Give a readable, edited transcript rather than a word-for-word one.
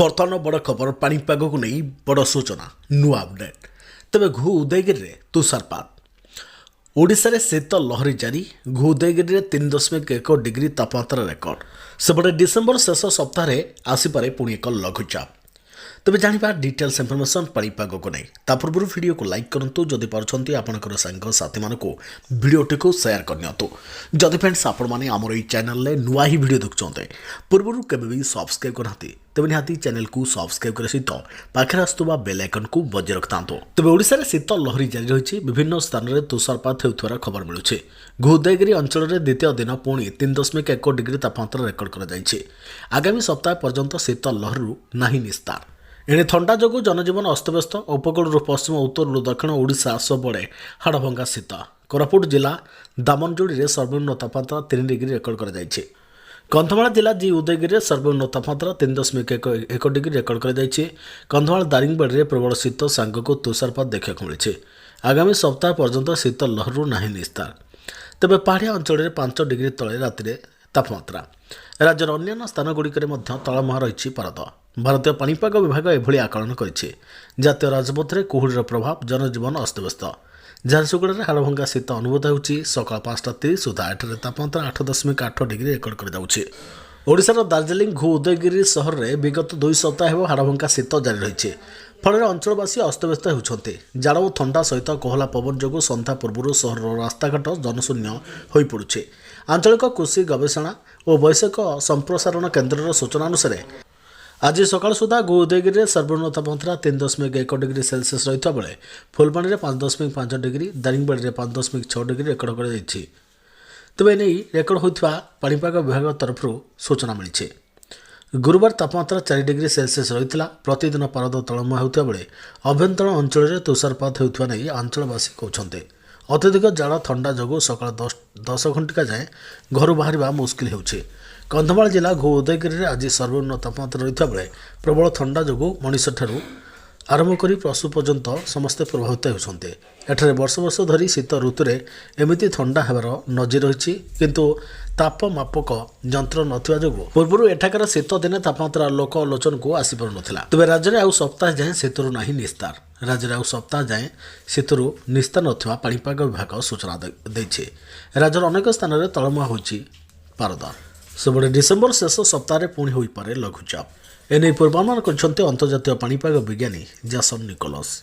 बर्तमान बड़ खबर पाणीपाग को नहीं बड़ सूचना नुआ अपडेट तेज घु उदयगिरी तुषारपात ओडिशा रे शीत लहरी जारी घु उदयगिरी 3.1 डिग्री तापमात्रा रेकर्ड सेपटे डिसेम्बर शेष सप्ताह आसपे पुणी एक लघुचाप तेज जाना डिटेल्स इनफर्मेशन पाणीपाग को नहीं ता पूर्व वीडियो को लाइक करूँ जदि पार्टी आपंकर सांग साथी मानक भिडटी को सेयार करनी जदि फ्रेंड्स आपण मैंने आमर ये चैनल नुआ ही वीडियो देखुंते पूर्व केवे भी सब्सक्राइब करना तेज निहाती चैनल को सब्सक्राइब कर सहित पाखे आसुवा बेल आइकन को बजाय रखता तेज ओडिशा रे शीत लहरी जारी रही विभिन्न स्थान में तुषारपात होता खबर मिलूँ उदयगिरी अंचल में द्वितीय दिन पुणी 3.1 डिग्री तापमात्रा रेकर्ड कर आगामी सप्ताह पर्यंत शीत लहरु नहीं निस्तार एणे थंडा जोगु जनजीवन अस्तव्यस्त उपकूल पश्चिम उत्तर दक्षिण ओडिशा सबुले हाड़भंगा शीत कोरापुट जिला दामनजोड़ी में सर्वनिम्न तापमात्रा 3 डिग्री रेकर्ड कर कंधमाल जिला जी उदयगिरी सर्वनिम्न तापमात्रा 3.1 डिग्री रेकर्ड कर कंधमाल दारिंगबाड़ी में प्रबल शीत सांग को तुषारपात देखा मिली आगामी सप्ताह पर्यंत शीत लहरु नहीं निस्तार तेज पहाड़िया अंचल में 5 डिग्री तले राति तापमात्रा राज्यर अन्य स्थानगुड़िक तलमुहा रही पारद भारतीय पाणीपाग विभाग एभली आकलन करिछि जातीय राजपथ में कुहुड़ीर प्रभाव जनजीवन अस्तव्यस्त झारसुगुड़ा में हाड़भंगा शीत अनुभूत होउछि सकाळ 5:30 सुधा एठारे तापमात्रा 8.8 डिग्री रेकर्ड कर ओडिशार दार्जिलिंग घु उदयगिरी सहर में विगत 2 सप्ताह हेब हाड़भंगा शीत जारी रही फल अंचलवासी अस्तव्यस्त होती जाड़ और थंडा सहित कोहला पवन जो सन्ध्या पूर्व सहर रास्ताघाट जनशून्य हो पड़ुछि आंचलिक कृषि गवेषणा और वैषयिक संप्रसारण केन्द्र सूचना अनुसार आज सकाल सुधा घु उदयगिरी में सर्वनिम्न तापमात्रा 3.1 डिग्री सेल्सियस रही बेले फुलबाणी में 5.5 डिग्री दारिंगबाड़ी में 5.6 डिग्री रेकर्ड कर तेज नहीं रेकर्ड होता पाणीपाग विभाग तरफ सूचना मिली गुरुवार तापमात्रा 4 डिग्री सेल्सियस रही प्रतिदिन पारद तलमुहा होता बेले अभ्यंतर अंचल में तुषारपात होता नहीं अंचलवासी कहते अत्यधिक जाड़ ठंडा जो सकाल 10 घंटा जाए घर बाहर मुस्किल हो कंधमाल जिला घु उदयगिरी में आज सर्वनिम्न तापमात्रा रही बेले प्रबल ठंडा जो मनीष ठारू आरंभ कर पशु पर्यंत समस्ते प्रभावित होते एठारे वर्ष वर्ष धरी शीत ऋतु में एमती ठंडा होबार नजीर रही किंतु तापमापक यंत्र नथिबा जोगु पूर्व एठाकार शीत दिने तापमात्रा लोक आलोचन को आसी पार नथिला तबे राज्य में आउ सप्ताह जाए शीतरु नहीं निस्तार राज्य में आउ सप्ताह जाए शीतरु निस्तार नथिबा पाणीपाग विभाग सूचना देछि राज्यर अनेक स्थान में तलमुहा होछि पारद सबुठे डिसेम्बर शेष सप्ताह पुणी हो पारे लघुचाप एने पूर्वानुमान करछन्ते अंतर्जातीय पाणीपाग विज्ञानी जैसन निकोलस।